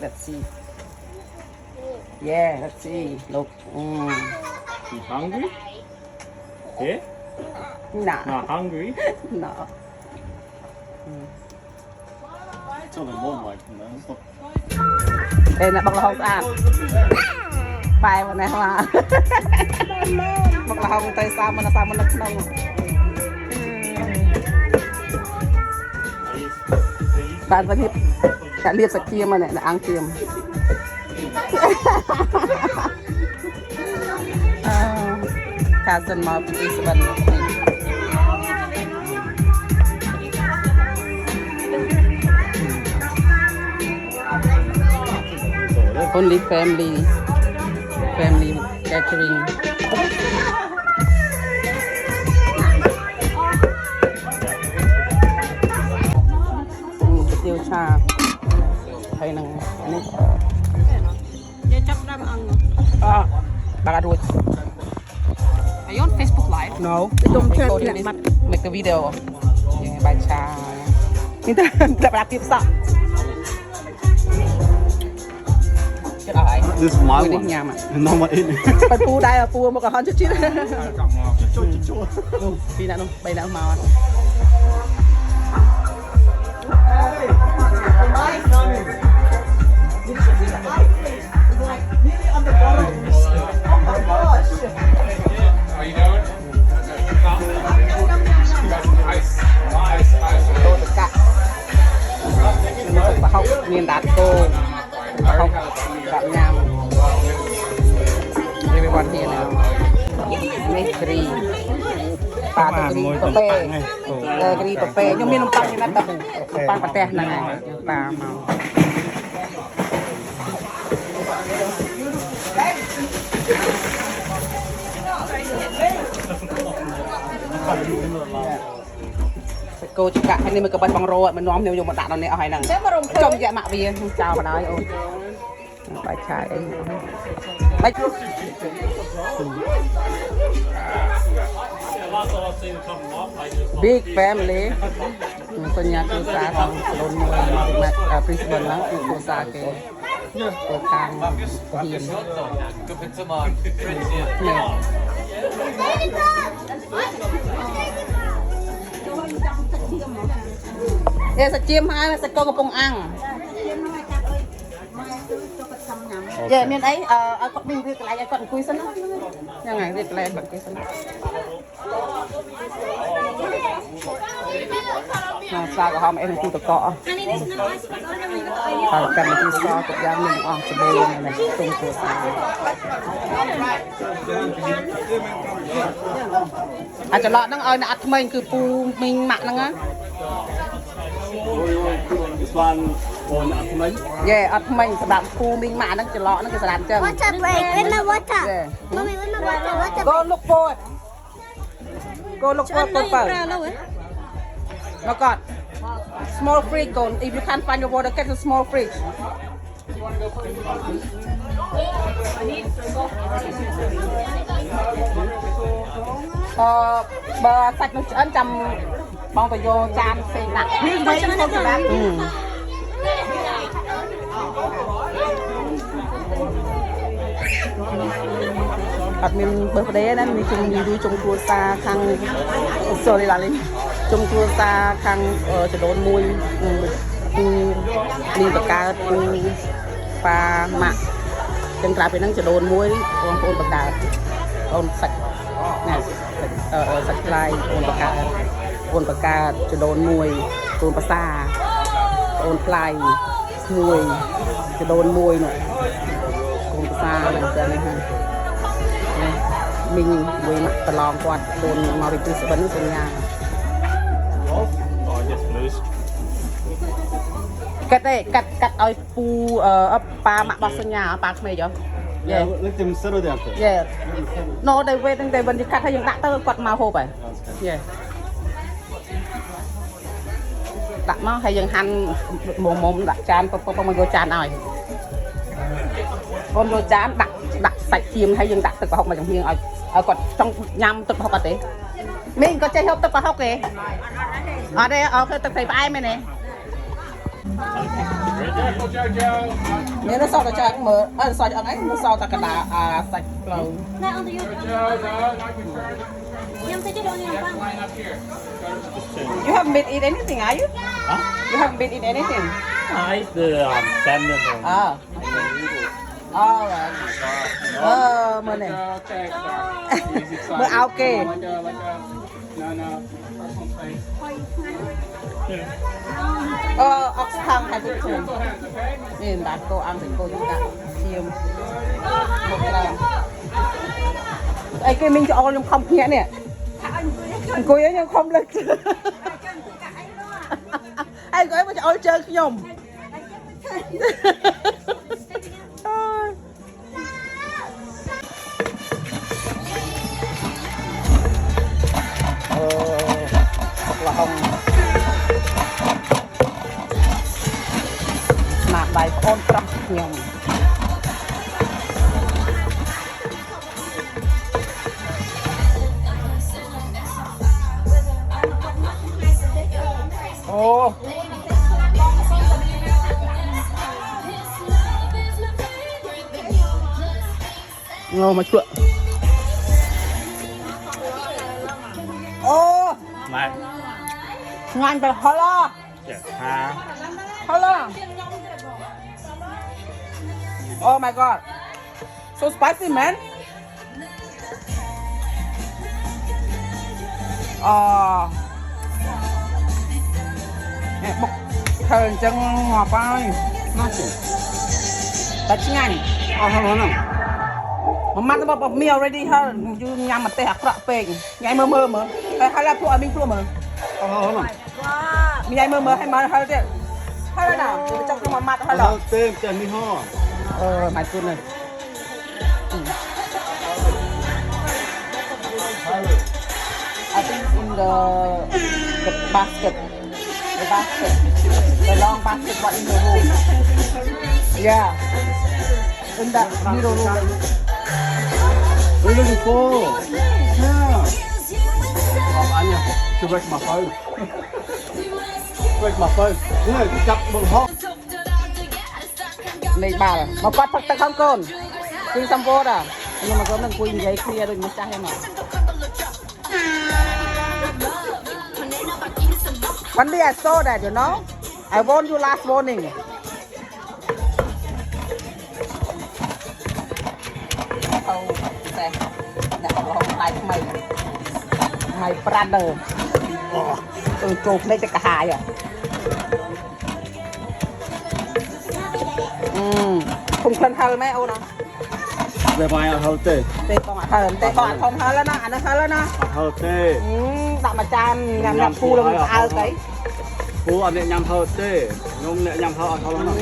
let's see yeah let's see look You hungry? Yeah? nah Not hungry? no Cho mình mua ngoài nó sụp. đây là bọc là hồng à bài vào này mà bọc là hồng tay sao mà nó nấc nông bạn vẫn hiệp cả liệp sạch kia mà này là ăn kiềm cousin mà Brisbane only family catering tiêu trà hay năng này bà đuôi Are you on Facebook Live? no Don't turn make a video bài trà kita dapat aktif sak This is my Ini one. nyama. Not my in. ไปปูได้อะปูមកកោះជិត Chua. ពីណានោះ3ណាមកមានដាត់គោហុកដាក់ញ៉ាំ everyone here now នេះគ្រីប៉ាទៅគ្រីប៉ពេគ្រីប៉ពេខ្ញុំមាននំប៉័ងយ៉ាងណាតាប៉័ងប្រទេសហ្នឹងហើយប៉ាមកគោចកាក់ហើយនេះមកក្បាច់បងរោមិននាំខ្ញុំយកមកដាក់ដល់នេះអស់ហើយហ្នឹងចំរយៈម៉ាក់វាចោលបណ្ដោយអូនបាយឆាយអីបាយ big family សញ្ញាគ្រួសារខាងលូនមួយមក Brisbane ហ្នឹងគឺគ្រួសារគេទៅខាងហ៊ានសាច់ជៀមហើយសាច់គោកំពុងអាំងយ៉ាមានអីឲ្យគាត់មានរៀបកន្លែងឲ្យគាត់អង្គុយសិនហ្នឹងហើយរៀបកន្លែងគាត់អង្គុយសិនស្លាកក្រហមអីនឹងទូតកកហើយកម្មវិធីសគ្រប់យ៉ាងមានទាំងអស់សម្បូរនៅក្នុងគ្រួសារអាចឡក់ហ្នឹងឲ្យអ្នកអត់ថ្មីគឺពូមីងម៉ាក់ហ្នឹងណា This one on Atman. យេអត់ថ្មីសម្រាប់ពូមីងម៉ាក់ហ្នឹងច្រឡក់ហ្នឹងគឺស្រាប់អញ្ចឹង Water break. Where's my water? Mommy, where's my water? Water Go look for it. Go look for purple. No God. Small fridge. Go. If you can't find your water, get a small fridge. Bờ sạch nó ăn chầm bong tay vô chan xì nặng. Admin birthday ហ្នឹងមានជំនួយជុំគ្រួសារខាង sorry ឡាលីជុំគ្រួសារខាងចំនួនមួយមានបកើតពូប៉ាម៉ាក់ចឹងក្រៅពីហ្នឹងចំនួនមួយបងប្អូនបកើតអូនសាច់ណាសាច់ថ្លៃអូនបកើតចំនួនមួយកូនប្រសាអូនថ្លៃមួយចំនួនមួយនោះកូនប្រសាហ្នឹងចឹងហ្នឹងមីងមួយមកប្រឡងគាត់កូនមកពី Brisbane សញ្ញាកាត់ឲ្យពូប៉ាម៉ាក់បោះសញ្ញាប៉ាក្មេងហ៎ Yeah, let them settle down first. Yeah no they wait តែវិញកាត់ឲ្យយើងដាក់ទៅគាត់មកហូបហើយ Yeah ដាក់មកហើយយើងហាន់មុំដាក់ចានពពមកយកចានឲ្យអូនយកចានដាក់សាច់ជៀមហើយយើងដាក់ទឹកប្រហុកមកចំហៀងឲ្យគាត់ចង់ញ៉ាំទឹកប្រហុកអត់ទេមីងគាត់ចេះហូបទឹកប្រហុកទេអត់ទេអូខេទឹកត្រីផ្អែមមែនទេ Nếu nó sau đó chắc mở sau cho anh nó sau ta cả đá sạch lâu. Này ông tự nhưng tôi chưa đâu nha băng. You haven't been eat anything, are you? Huh? You haven't been eat anything. I eat the salmon. Oh. Alright. Mơ này. Mơ áo kê. Ox tongue hay cái thùng. Nhìn bạn cô ăn thì cô chúng ta chiêm. Một lần. Ê cái mình cho ông không nhẹ nè. Cô ấy nhưng không lực. Ai gọi mà cho ông chơi nhom. Là hồng mà bài con trăm nhom. Ồ ngon mà chuộng. Ồ Này. ngon phải hello Ha. hello. Oh my god, so spicy man. Bốc thơm chân ngọt ơi. Nó chỉ. Tách nhanh. Không. Mà mắt nó bọc meal ready hơn. Chứ nhằm mà tê hạt rạ phênh. Nhảy mơ mơ. Hay là phụ ở mình phụ mơ. Không. Mình nhảy mơ hay mà hơi thế. Hay là nào? Chứ trong cái mặt hay là. Tên tên đi ho. My goodness. I think in the basket. The basket. The long basket what in the room. Yeah. In that middle room. We're looking for. Yeah. Anh to break my phone. Break my phone. Look, cặp bụng hot. Này bà là mà quát thật không con. Quy xăm vô à. Nhưng mà con đừng quy giấy clear rồi mới chắc em ạ. One day I saw that, you know. I warned you last morning. Oh, xe. Đã lòng tay mày. Mày brother. Tôi chụp đây cho cả hai à. Không thân hơi mấy ô nào. Về bài ở hậu tê. Tê con ạ thơm, tê con ạ không hơi lên á, anh hơi lên á. Hậu tê. Đặng mà chan nhằm phu là mình áo cái. Phu anh nhằm hậu tê, nhung nhằm hậu nó.